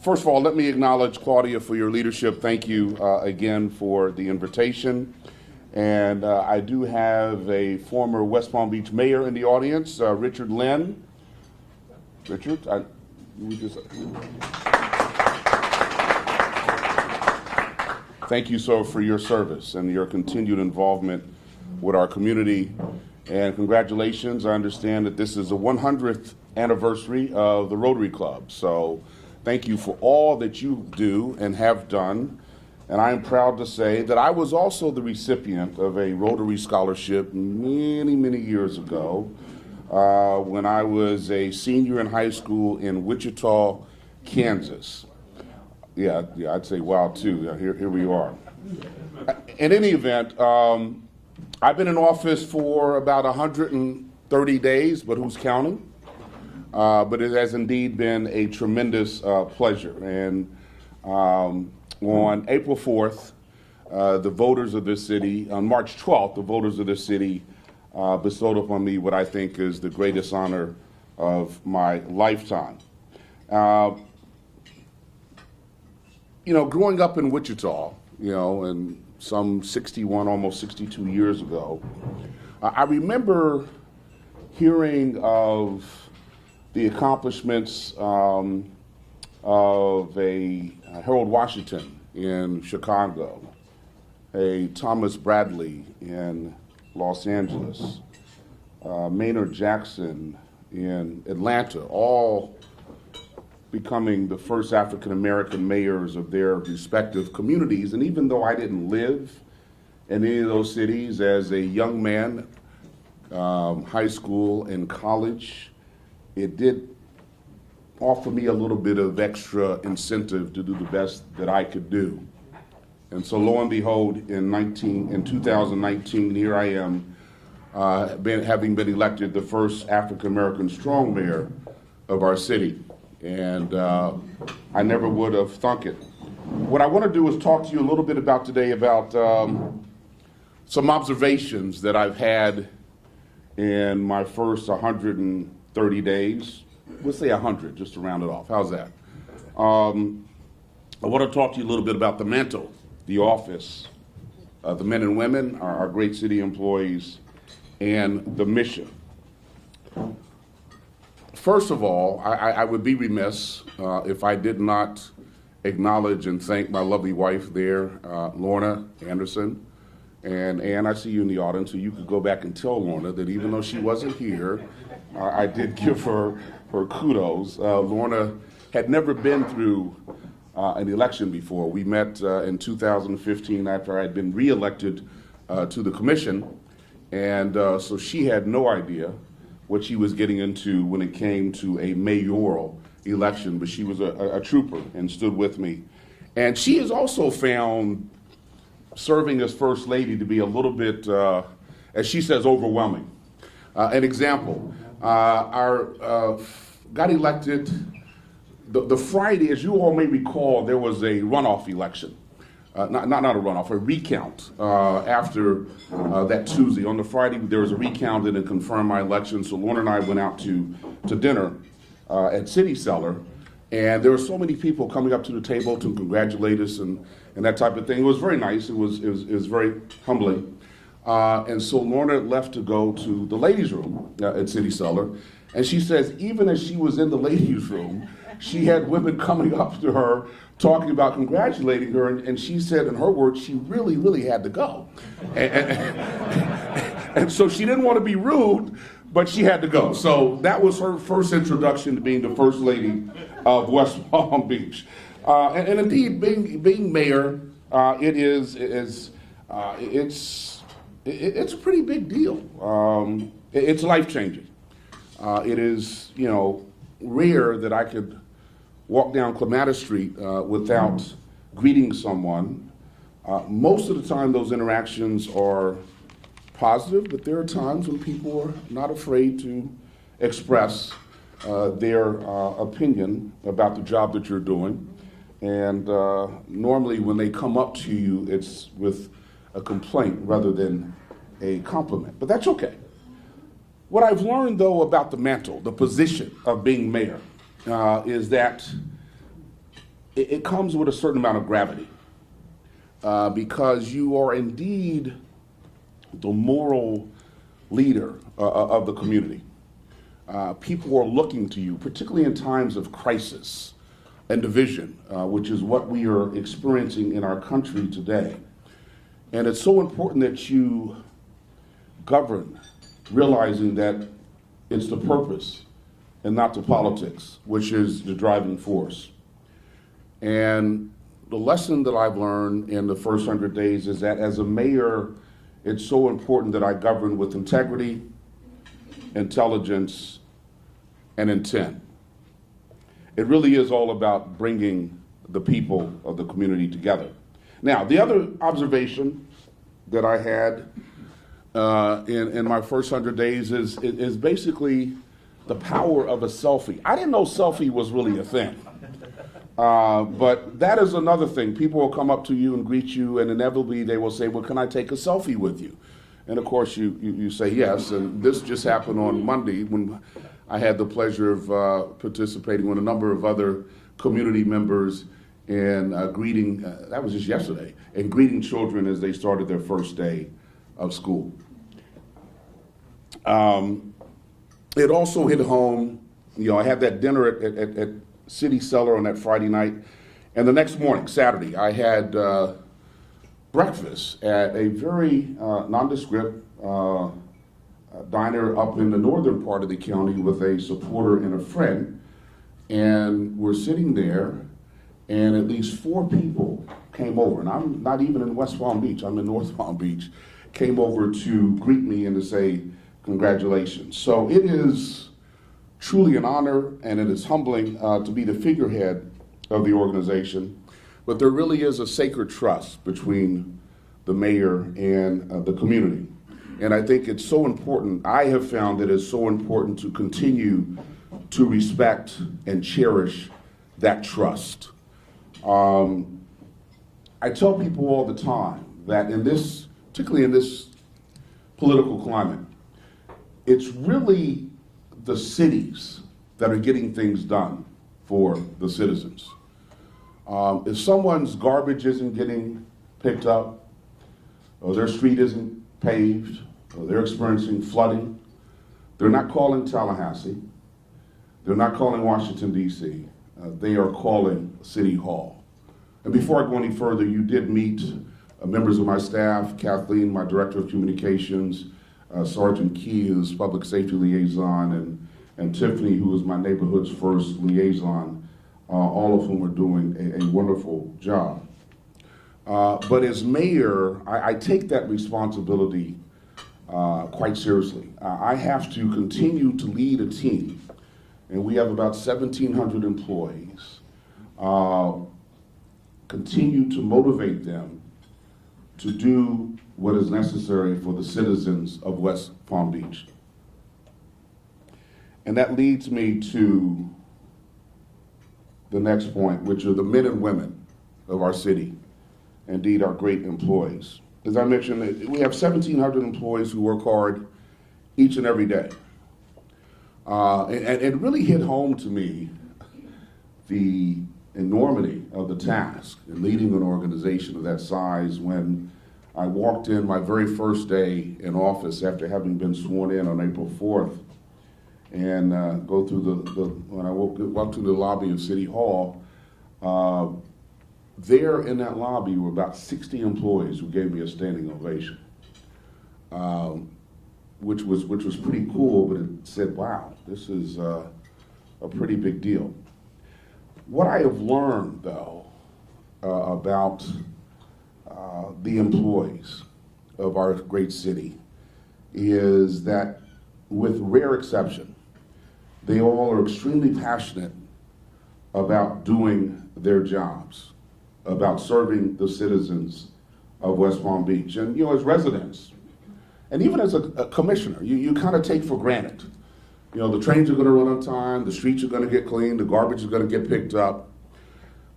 First of all, let me acknowledge Claudia for your leadership. Thank you again for the invitation. And I do have a former West Palm Beach mayor in the audience, Richard Lynn. Richard, thank you so for your service and your continued involvement with our community. And congratulations, I understand that this is the 100th anniversary of the Rotary Club. So thank you for all that you do and have done. And I am proud to say that I was also the recipient of a Rotary Scholarship many years ago when I was a senior in high school in Wichita, Kansas. Yeah, I'd say wow too. Here we are. In any event, I've been in office for about 130 days, but who's counting? But it has indeed been a tremendous pleasure. And on April 4th, the voters of this city, on March 12th, the voters of this city bestowed upon me what I think is the greatest honor of my lifetime. Growing up in Wichita, and some 61, almost 62 years ago, I remember hearing of the accomplishments of a Harold Washington in Chicago, a Thomas Bradley in Los Angeles, Maynard Jackson in Atlanta, all becoming the first African-American mayors of their respective communities. And even though I didn't live in any of those cities as a young man, high school and college, it did offer me a little bit of extra incentive to do the best that I could do. And so lo and behold, in 2019, here I am, having been elected the first African-American strong mayor of our city. And I never would have thunk it. What I want to do is talk to you a little bit about today about some observations that I've had in my first 130 days. We'll say 100, just to round it off. How's that? I want to talk to you a little bit about the mantle, the office, the men and women, our great city employees, and the mission. First of all, I would be remiss if I did not acknowledge and thank my lovely wife there, Lorna Anderson. And Ann, I see you in the audience, so you could go back and tell Lorna that even though she wasn't here, I did give her kudos. Lorna had never been through an election before. We met in 2015 after I had been reelected to the commission, and so she had no idea what she was getting into when it came to a mayoral election, but she was a trooper and stood with me. And she has also found serving as First Lady to be a little bit, as she says, overwhelming. An example, got elected the Friday, as you all may recall, there was a runoff election. Not a runoff, a recount after that Tuesday. On the Friday, there was a recount and it confirmed my election. So Lorna and I went out to dinner at City Cellar, and there were so many people coming up to the table to congratulate us and that type of thing. It was very nice. It was very humbling. And so Lorna left to go to the ladies' room at City Cellar, and she says even as she was in the ladies' room, she had women coming up to her talking about congratulating her, and she said in her words, she really had to go. And so she didn't want to be rude, but she had to go. So that was her first introduction to being the First Lady of West Palm Beach. And indeed, being mayor, it's a pretty big deal. It's life-changing. It is, rare that I could walk down Clematis Street without greeting someone. Most of the time those interactions are positive, but there are times when people are not afraid to express their opinion about the job that you're doing. And normally when they come up to you, it's with a complaint rather than a compliment, but that's okay. What I've learned, though, about the mantle, the position of being mayor, is that it comes with a certain amount of gravity because you are indeed the moral leader of the community. People are looking to you, particularly in times of crisis and division, which is what we are experiencing in our country today. And it's so important that you govern, realizing that it's the purpose and not the politics, which is the driving force. And the lesson that I've learned in the first 100 days is that as a mayor, it's so important that I govern with integrity, intelligence, and intent. It really is all about bringing the people of the community together. Now, the other observation that I had in my first 100 days is basically the power of a selfie. I didn't know selfie was really a thing. But that is another thing. People will come up to you and greet you, and inevitably they will say, well, can I take a selfie with you? And of course you say yes, and this just happened on Monday when I had the pleasure of participating with a number of other community members in greeting, that was just yesterday, and greeting children as they started their first day of school. It also hit home, I had that dinner at City Cellar on that Friday night, and the next morning, Saturday, I had breakfast at a very nondescript diner up in the northern part of the county with a supporter and a friend, and we're sitting there, and at least 4 people came over, and I'm not even in West Palm Beach, I'm in North Palm Beach, came over to greet me and to say congratulations. So it is truly an honor, and it is humbling to be the figurehead of the organization. But there really is a sacred trust between the mayor and the community. And I think it's so important, I have found that it's so important to continue to respect and cherish that trust. I tell people all the time that particularly in this political climate, it's really the cities that are getting things done for the citizens. If someone's garbage isn't getting picked up, or their street isn't paved, or they're experiencing flooding, they're not calling Tallahassee, they're not calling Washington, D.C., they are calling City Hall. And before I go any further, you did meet members of my staff, Kathleen, my Director of Communications, Sergeant Key, who's Public Safety Liaison, and Tiffany, who is my neighborhood's first liaison, all of whom are doing a wonderful job. But as mayor, I take that responsibility quite seriously. I have to continue to lead a team, and we have about 1,700 employees, continue to motivate them to do what is necessary for the citizens of West Palm Beach. And that leads me to the next point, which are the men and women of our city, indeed our great employees. As I mentioned, we have 1,700 employees who work hard each and every day. And it really hit home to me the enormity of the task in leading an organization of that size when I walked in my very first day in office after having been sworn in on April 4th and go through when I walked through the lobby of City Hall, there in that lobby were about 60 employees who gave me a standing ovation, which was pretty cool, but it said, wow, this is a pretty big deal. What I have learned, though, about the employees of our great city is that, with rare exception, they all are extremely passionate about doing their jobs, about serving the citizens of West Palm Beach. And, as residents, and even as a commissioner, you kind of take for granted. The trains are going to run on time, the streets are going to get cleaned, the garbage is going to get picked up.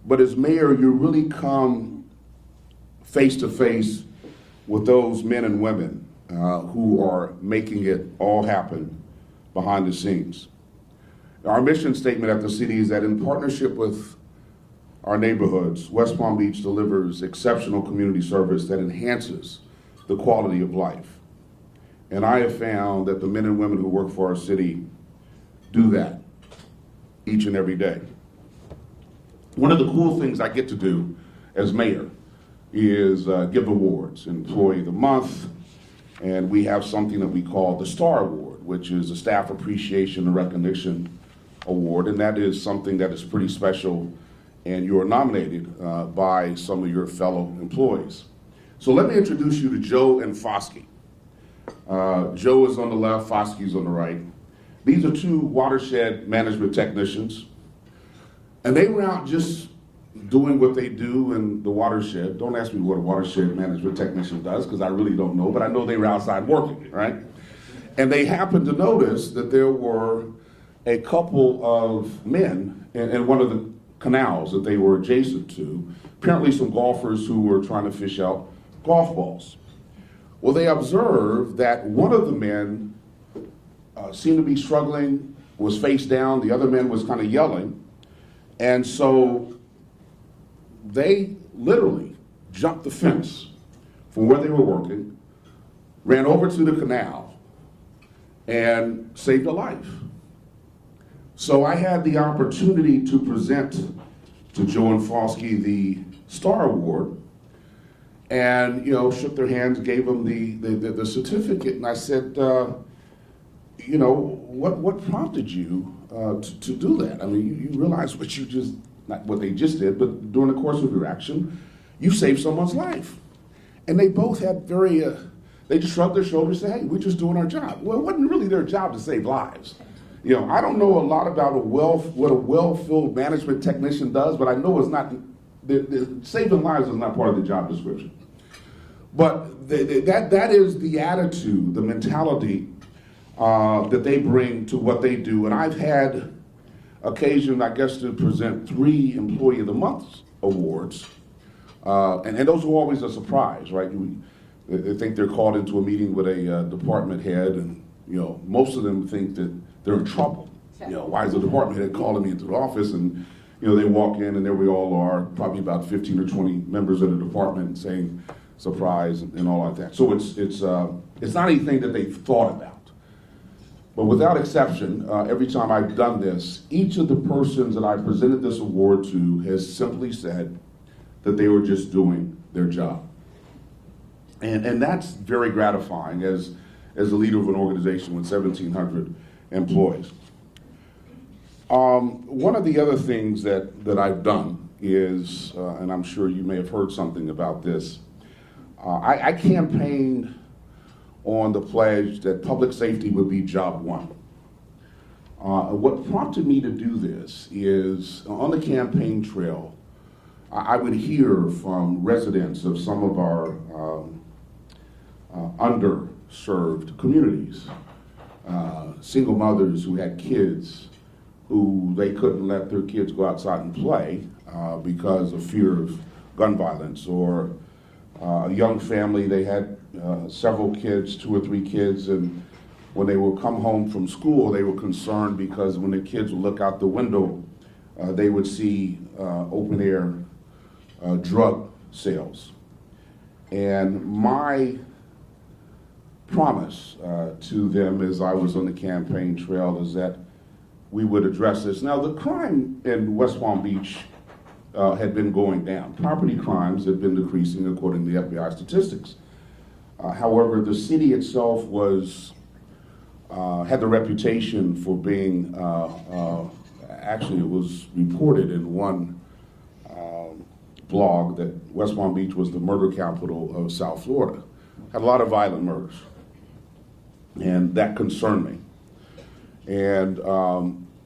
But as mayor, you really come face to face with those men and women who are making it all happen behind the scenes. Our mission statement at the city is that in partnership with our neighborhoods, West Palm Beach delivers exceptional community service that enhances the quality of life. And I have found that the men and women who work for our city do that each and every day. One of the cool things I get to do as mayor is give awards, Employee of the Month, and we have something that we call the Star Award, which is a Staff Appreciation and Recognition Award, and that is something that is pretty special, and you are nominated by some of your fellow employees. So let me introduce you to Joe and Foskey. Joe is on the left, Foskey is on the right. These are two watershed management technicians, and they were out just doing what they do in the watershed. Don't ask me what a watershed management technician does, because I really don't know, but I know they were outside working, right? And they happened to notice that there were a couple of men in one of the canals that they were adjacent to, apparently some golfers who were trying to fish out golf balls. Well, they observed that one of the men seemed to be struggling, was face down, the other man was kind of yelling, and so they literally jumped the fence from where they were working, ran over to the canal, and saved a life. So I had the opportunity to present to Joe and Foskey the Star Award, and shook their hands, gave them the certificate, and I said, what prompted you to do that? I mean, you realize what you just, not what they just did, but during the course of your action, you saved someone's life. And they both had they just shrugged their shoulders and said, hey, we're just doing our job. Well, it wasn't really their job to save lives. I don't know a lot about what a well-filled management technician does, but I know it's not, saving lives is not part of the job description. But that is the attitude, the mentality that they bring to what they do. And I've had occasion, I guess, to present 3 Employee of the Month awards. And those are always a surprise, right? They think they're called into a meeting with a department head, and most of them think that they're in trouble. Why is the department head calling me into the office? And they walk in, and there we all are, probably about 15 or 20 members of the department, saying surprise and all like that. So it's not anything that they've thought about. But without exception, every time I've done this, each of the persons that I presented this award to has simply said that they were just doing their job. And that's very gratifying as a leader of an organization with 1,700 employees. One of the other things that I've done is, and I'm sure you may have heard something about this, I campaigned on the pledge that public safety would be job one. What prompted me to do this is, on the campaign trail, I would hear from residents of some of our underserved communities, single mothers who had kids who they couldn't let their kids go outside and play because of fear of gun violence, or a young family, they had several kids, 2 or 3 kids, and when they would come home from school, they were concerned because when the kids would look out the window, they would see open air drug sales. And my promise to them as I was on the campaign trail is that we would address this. Now, the crime in West Palm Beach had been going down. Property crimes had been decreasing according to the FBI statistics. However, the city itself had the reputation for being, actually it was reported in one blog that West Palm Beach was the murder capital of South Florida. Had a lot of violent murders, and that concerned me. And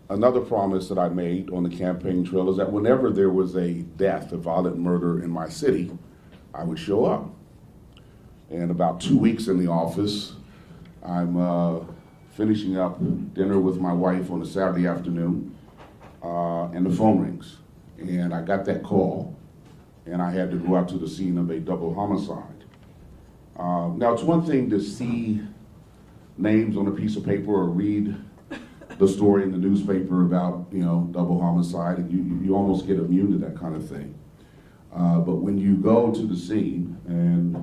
another promise that I made on the campaign trail is that whenever there was a death, a violent murder in my city, I would show up. And about 2 weeks in the office, I'm finishing up dinner with my wife on a Saturday afternoon, and the phone rings. And I got that call, and I had to go out to the scene of a double homicide. Now, it's one thing to see names on a piece of paper or read the story in the newspaper about, double homicide, and you almost get immune to that kind of thing. But when you go to the scene and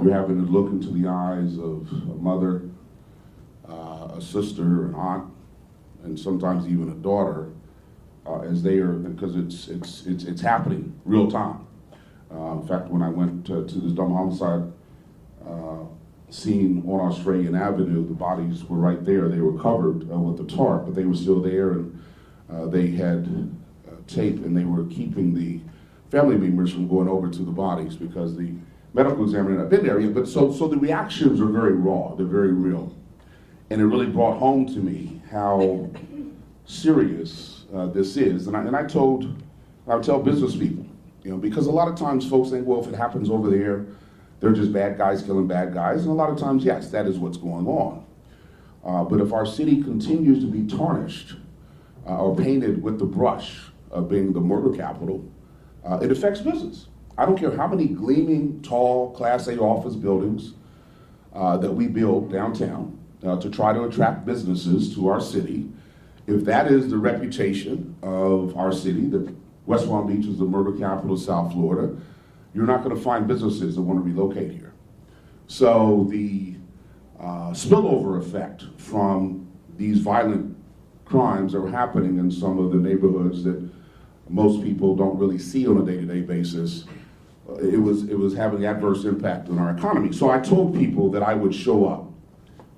you're having to look into the eyes of a mother, a sister, an aunt, and sometimes even a daughter, as they are, because it's happening real time. In fact, when I went to this double homicide scene on Australian Avenue, the bodies were right there. They were covered with the tarp, but they were still there, and they had tape, and they were keeping the family members from going over to the bodies because the medical examiner had been there. But so the reactions are very raw. They're very real, and it really brought home to me how serious this is. And I would tell business people, because a lot of times folks think, well, if it happens over there, they're just bad guys killing bad guys. And a lot of times, yes, that is what's going on. But if our city continues to be tarnished or painted with the brush of being the murder capital, it affects business. I don't care how many gleaming, tall, Class A office buildings that we build downtown to try to attract businesses to our city. If that is the reputation of our city, that West Palm Beach is the murder capital of South Florida, you're not going to find businesses that want to relocate here. So the spillover effect from these violent crimes that are happening in some of the neighborhoods that most people don't really see on a day-to-day basis, it was having adverse impact on our economy. So I told people that I would show up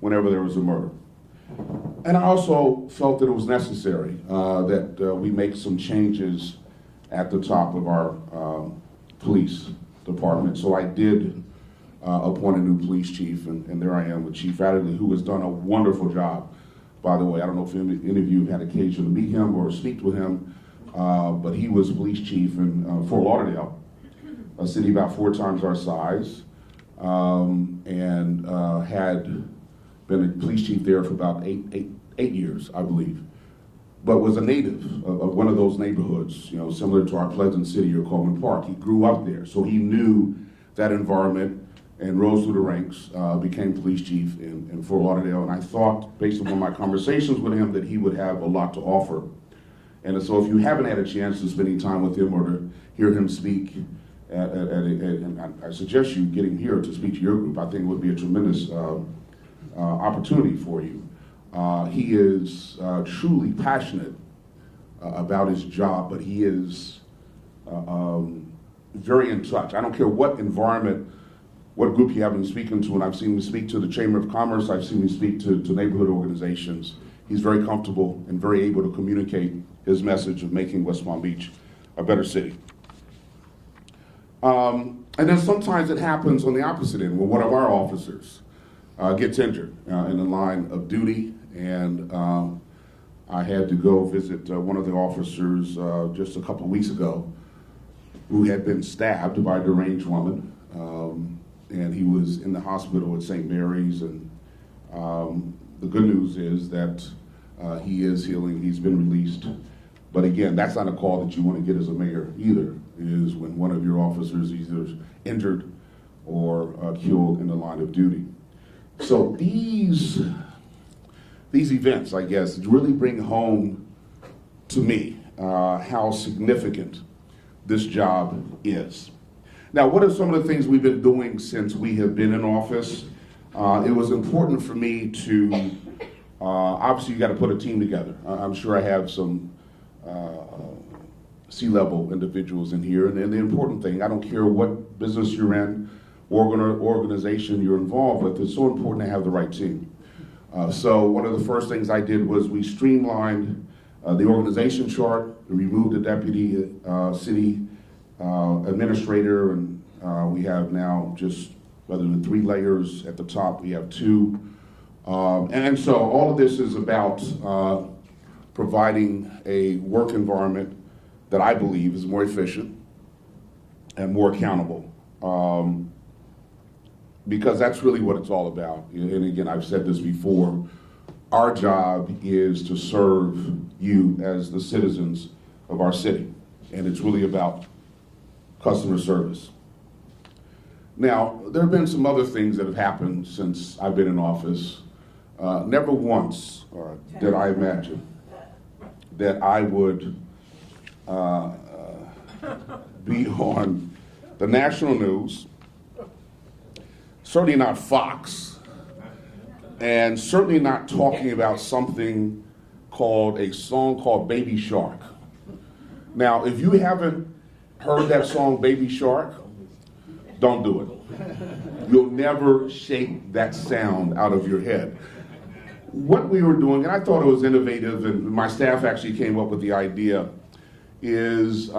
whenever there was a murder. And I also felt that it was necessary that we make some changes at the top of our police department. So I did appoint a new police chief, and there I am with Chief Adderley, who has done a wonderful job, by the way. I don't know if any of you have had occasion to meet him or speak with him, but he was police chief in Fort Lauderdale, a city about 4 times our size, and had been a police chief there for about eight years, I believe, but was a native of one of those neighborhoods, similar to our Pleasant City or Coleman Park. He grew up there, so he knew that environment and rose through the ranks, became police chief in Fort Lauderdale. And I thought, based upon my conversations with him, that he would have a lot to offer. And so if you haven't had a chance to spending time with him or to hear him speak, and I suggest you get him here to speak to your group. I think it would be a tremendous opportunity for you. He is truly passionate about his job, but he is very in touch. I don't care what environment, what group you have been speaking to, and I've seen him speak to the Chamber of Commerce, I've seen him speak to neighborhood organizations. He's very comfortable and very able to communicate his message of making West Palm Beach a better city. And then sometimes it happens on the opposite end, when one of our officers gets injured in the line of duty, and I had to go visit one of the officers just a couple of weeks ago who had been stabbed by a deranged woman, and he was in the hospital at St. Mary's, and the good news is that he is healing, he's been released. But again, that's not a call that you want to get as a mayor either, is when one of your officers is either injured or killed in the line of duty. So these events, I guess, really bring home to me how significant this job is. Now, what are some of the things we've been doing since we have been in office? It was important for me to, obviously you got to put a team together. I'm sure I have some C-level individuals in here, and the important thing, I don't care what business you're in, organization you're involved with, it's so important to have the right team. So one of the first things I did was we streamlined the organization chart, removed the deputy city administrator, and we have now just, rather than 3 layers at the top, we have 2. And so all of this is about providing a work environment that I believe is more efficient and more accountable. Because that's really what it's all about. And again, I've said this before, our job is to serve you as the citizens of our city. And it's really about customer service. Now, there have been some other things that have happened since I've been in office. Never once did I imagine that I would be on the national news, certainly not Fox, and certainly not talking about something called a song called Baby Shark. Now, if you haven't heard that song Baby Shark, don't do it. You'll never shake that sound out of your head. What we were doing, and I thought it was innovative, and my staff actually came up with the idea, is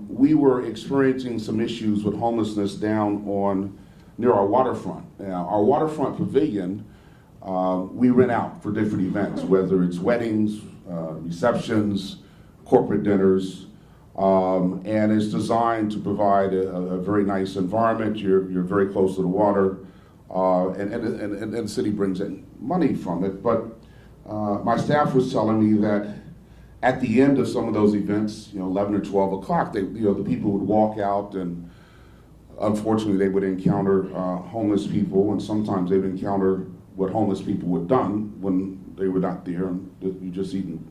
we were experiencing some issues with homelessness down near our waterfront. Now, our waterfront pavilion, we rent out for different events, whether it's weddings, receptions, corporate dinners, and it's designed to provide a very nice environment. You're very close to the water, and the city brings in money from it. But my staff was telling me that at the end of some of those events, 11 or 12 o'clock, the people would walk out, and unfortunately they would encounter homeless people, and sometimes they would encounter what homeless people would have done when they were not there, and you just eating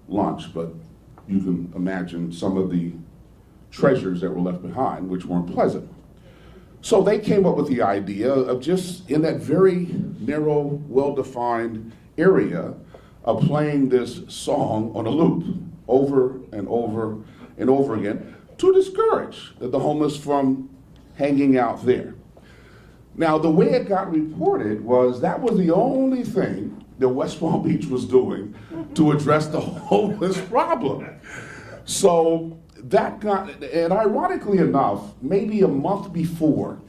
lunch. But you can imagine some of the treasures that were left behind, which weren't pleasant. So they came up with the idea of just in that very narrow, well-defined area of playing this song on a loop over and over and over again to discourage the homeless from hanging out there. Now, the way it got reported was that was the only thing that West Palm Beach was doing to address the homeless problem. So that got, and ironically enough, maybe a month before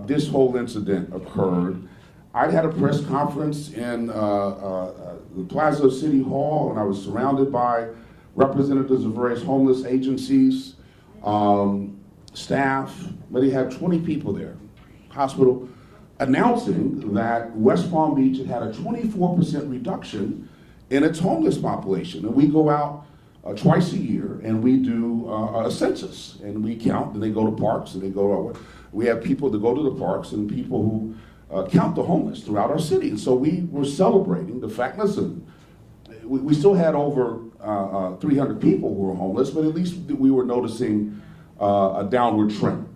this whole incident occurred, I had a press conference in the Plaza of City Hall, and I was surrounded by representatives of various homeless agencies, staff, but they had 20 people there, hospital, announcing that West Palm Beach had a 24% reduction in its homeless population. And we go out twice a year and we do a census, and we count, and they go to parks, and they go to, we have people that go to the parks and people who count the homeless throughout our city. And so we were celebrating the fact, listen, we still had over 300 people who were homeless, but at least we were noticing a downward trend.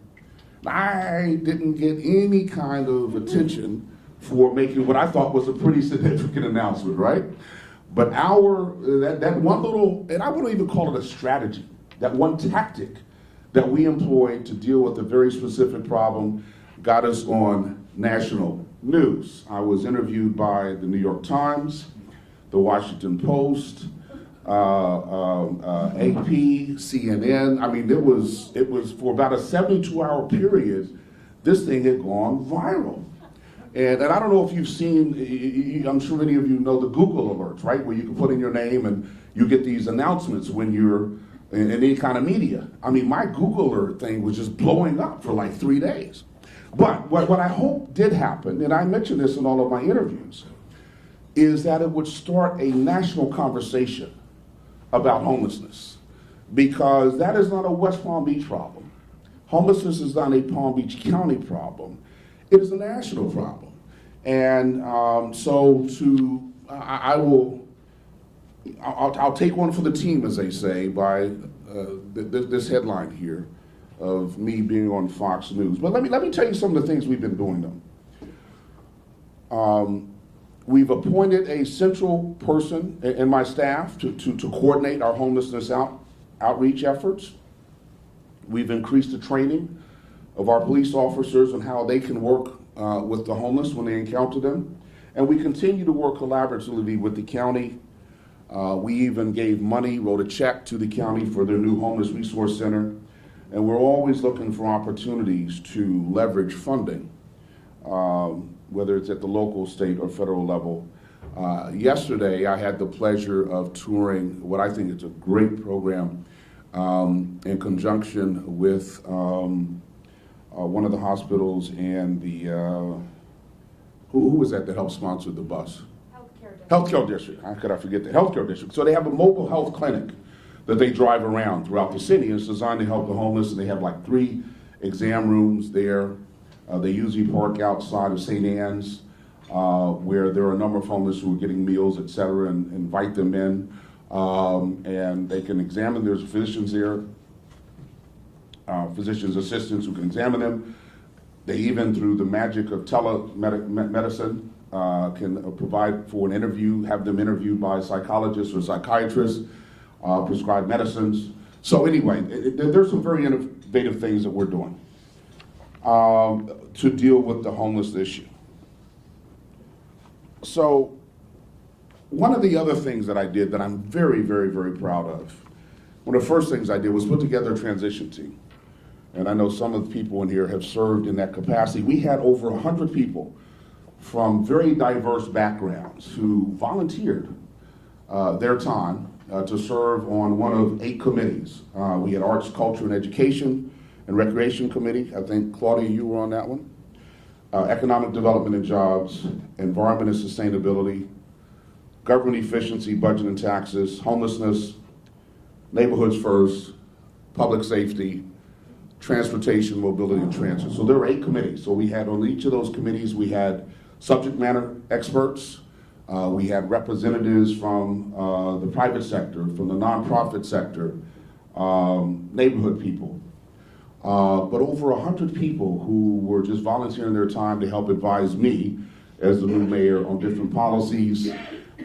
I didn't get any kind of attention for making what I thought was a pretty significant announcement, right? But that one little, and I wouldn't even call it a strategy, that one tactic that we employed to deal with a very specific problem got us on national news. I was interviewed by the New York Times, the Washington Post, AP, CNN. I mean, it was for about a 72-hour period, this thing had gone viral. And I don't know if you've seen, I'm sure many of you know the Google alerts, right? Where you can put in your name and you get these announcements when you're in any kind of media. I mean, my Google alert thing was just blowing up for like 3 days. But what I hope did happen, and I mentioned this in all of my interviews, is that it would start a national conversation about homelessness, because that is not a West Palm Beach problem. Homelessness is not a Palm Beach County problem. It is a national problem. And I'll take one for the team, as they say, by this headline here of me being on Fox News. But let me tell you some of the things we've been doing, though. We've appointed a central person in my staff to coordinate our homelessness outreach efforts. We've increased the training of our police officers on how they can work with the homeless when they encounter them. And we continue to work collaboratively with the county. We even gave money, wrote a check to the county for their new homeless resource center. And we're always looking for opportunities to leverage funding, whether it's at the local, state, or federal level. Yesterday, I had the pleasure of touring what I think is a great program in conjunction with one of the hospitals and the, who was that helped sponsor the bus? Healthcare District. How could I forget the Healthcare District? So they have a mobile health clinic that they drive around throughout the city. It's designed to help the homeless, and they have like 3 exam rooms there. They usually park outside of St. Anne's. where there are a number of homeless who are getting meals, et cetera, and invite them in. And they can examine, there's physicians there, physician's assistants who can examine them. They even, through the magic of telemedicine, can provide for an interview, have them interviewed by psychologists or psychiatrists, prescribe medicines. So anyway, there's some very innovative things that we're doing to deal with the homeless issue. So one of the other things that I did that I'm very, very, very proud of, one of the first things I did was put together a transition team. And I know some of the people in here have served in that capacity. We had over 100 people from very diverse backgrounds who volunteered their time to serve on one of 8 committees. We had Arts, Culture, and Education and Recreation Committee. I think, Claudia, you were on that one. Economic Development and Jobs, Environment and Sustainability, Government Efficiency, Budget and Taxes, Homelessness, Neighborhoods First, Public Safety, Transportation, Mobility, and Transit. So there were 8 committees. So we had on each of those committees, we had subject matter experts, we had representatives from the private sector, from the nonprofit sector, neighborhood people, but over 100 people who were just volunteering their time to help advise me as the new mayor on different policies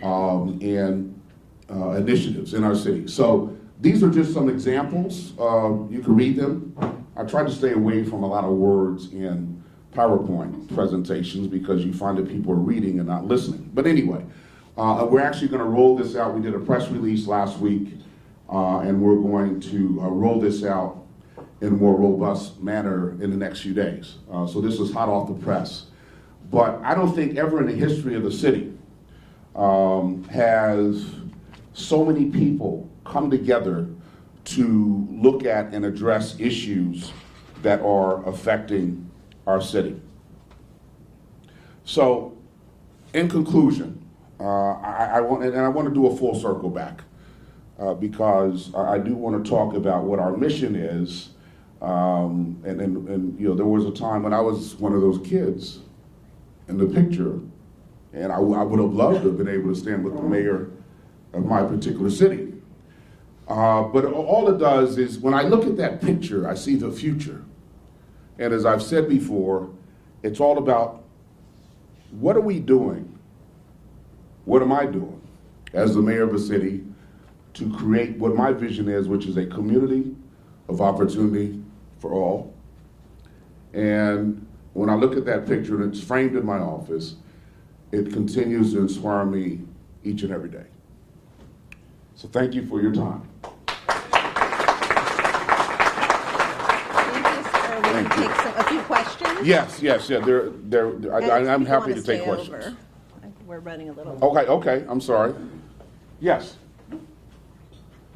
and initiatives in our city. So these are just some examples. You can read them. I try to stay away from a lot of words in PowerPoint presentations because you find that people are reading and not listening. But anyway, we're actually going to roll this out. We did a press release last week, and we're going to roll this out in a more robust manner in the next few days. So this is hot off the press. But I don't think ever in the history of the city has so many people come together to look at and address issues that are affecting our city. So, in conclusion, I want to do a full circle back because I do want to talk about what our mission is. And you know, there was a time when I was one of those kids in the picture, and I would have loved to have been able to stand with the mayor of my particular city. But all it does is, when I look at that picture, I see the future. And as I've said before, it's all about what are we doing? What am I doing as the mayor of a city to create what my vision is, which is a community of opportunity for all. And when I look at that picture and it's framed in my office, it continues to inspire me each and every day. So thank you for your time. Thank you, sir. We'll take a few questions. Yes. I'm happy to take questions. Over. We're running a little. Okay, I'm sorry. Yes.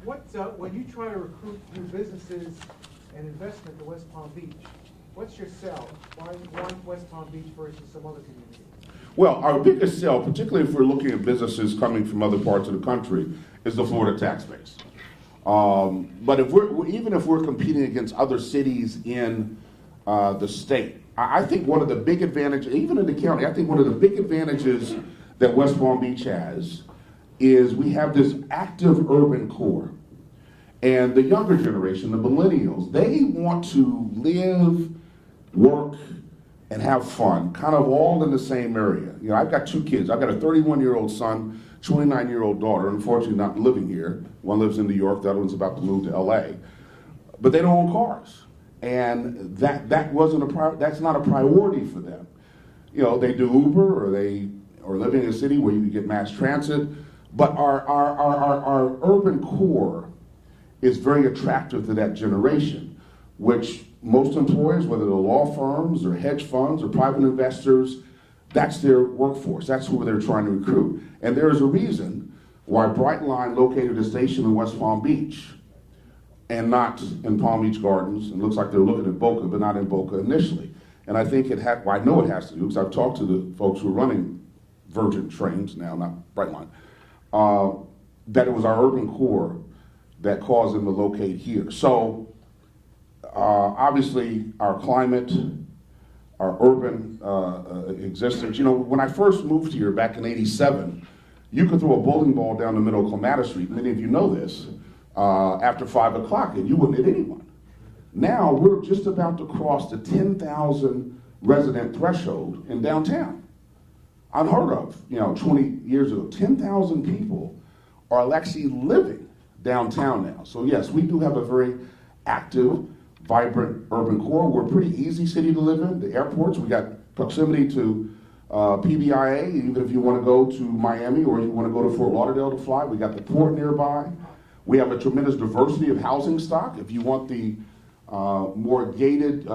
When you try to recruit new businesses and investment to West Palm Beach, what's your sell? Why West Palm Beach versus some other community? Well, our biggest sell, particularly if we're looking at businesses coming from other parts of the country, is the Florida tax base. But even if we're competing against other cities in the state, I think one of the big advantages, even in the county, I think one of the big advantages that West Palm Beach has is we have this active urban core. And the younger generation, the millennials, they want to live, work, and have fun, kind of all in the same area. You know, I've got 2 kids. I've got a 31-year-old son, 29-year-old daughter, unfortunately not living here. One lives in New York, the other one's about to move to LA. But they don't own cars. And that's not a priority for them. You know, they do Uber or they are living in a city where you can get mass transit. But our urban core is very attractive to that generation, which most employers, whether they're law firms or hedge funds or private investors, that's their workforce. That's who they're trying to recruit. And there is a reason why Brightline located a station in West Palm Beach and not in Palm Beach Gardens. It looks like they're looking at Boca, but not in Boca initially. And I think I know it has to do, because I've talked to the folks who are running Virgin trains now, not Brightline, that it was our urban core that caused them to locate here. So obviously our climate, our urban existence. You know, when I first moved here back in '87, you could throw a bowling ball down the middle of Clematis Street, many of you know this, after 5 o'clock, and you wouldn't hit anyone. Now we're just about to cross the 10,000 resident threshold in downtown. Unheard of, 20 years ago. 10,000 people are actually living downtown now. So yes, we do have a very active, vibrant urban core. We're a pretty easy city to live in. The airports, we got proximity to PBIA, even if you want to go to Miami or you want to go to Fort Lauderdale to fly. We got the port nearby. We have a tremendous diversity of housing stock. If you want the more gated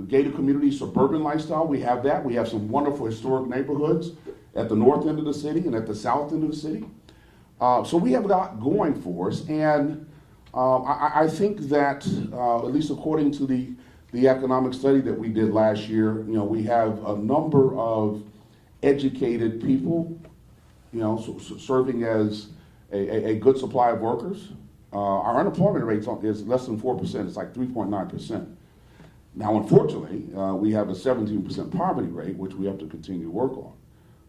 gated community suburban lifestyle, we have that. We have some wonderful historic neighborhoods at the north end of the city and at the south end of the city. So we have a lot going for us, and I think that, at least according to the economic study that we did last year, we have a number of educated people, serving as a good supply of workers. Our unemployment rate is less than 4%. It's like 3.9%. Now, unfortunately, we have a 17% poverty rate, which we have to continue to work on.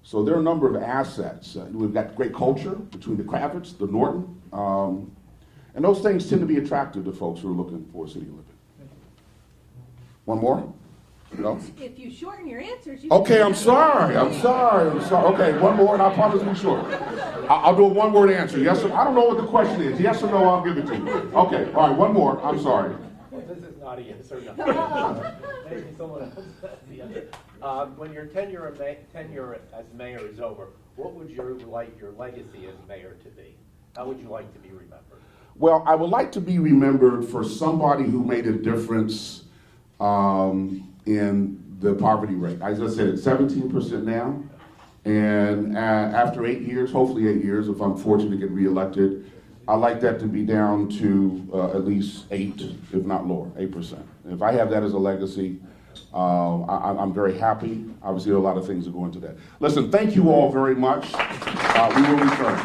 So there are a number of assets. We've got great culture between the Kravitz, the Norton, and those things tend to be attractive to folks who are looking for a city to live in. One more? No? If you shorten your answers, you Okay, I'm sorry. Okay, one more, and I promise to be short. I'll do a one-word answer. Yes or I don't know what the question is. Yes or no, I'll give it to you. Okay, all right, one more. I'm sorry. Well, this is not a yes or no. Maybe someone else has the answer. When your tenure as mayor is over, what would you like your legacy as mayor to be? How would you like to be remembered? Well, I would like to be remembered for somebody who made a difference in the poverty rate. As I said, it's 17% now, and after 8 years, hopefully 8 years, if I'm fortunate to get reelected, I'd like that to be down to at least 8, if not lower, 8%. If I have that as a legacy, I'm very happy. Obviously, a lot of things that go into that. Listen, thank you all very much. We will return.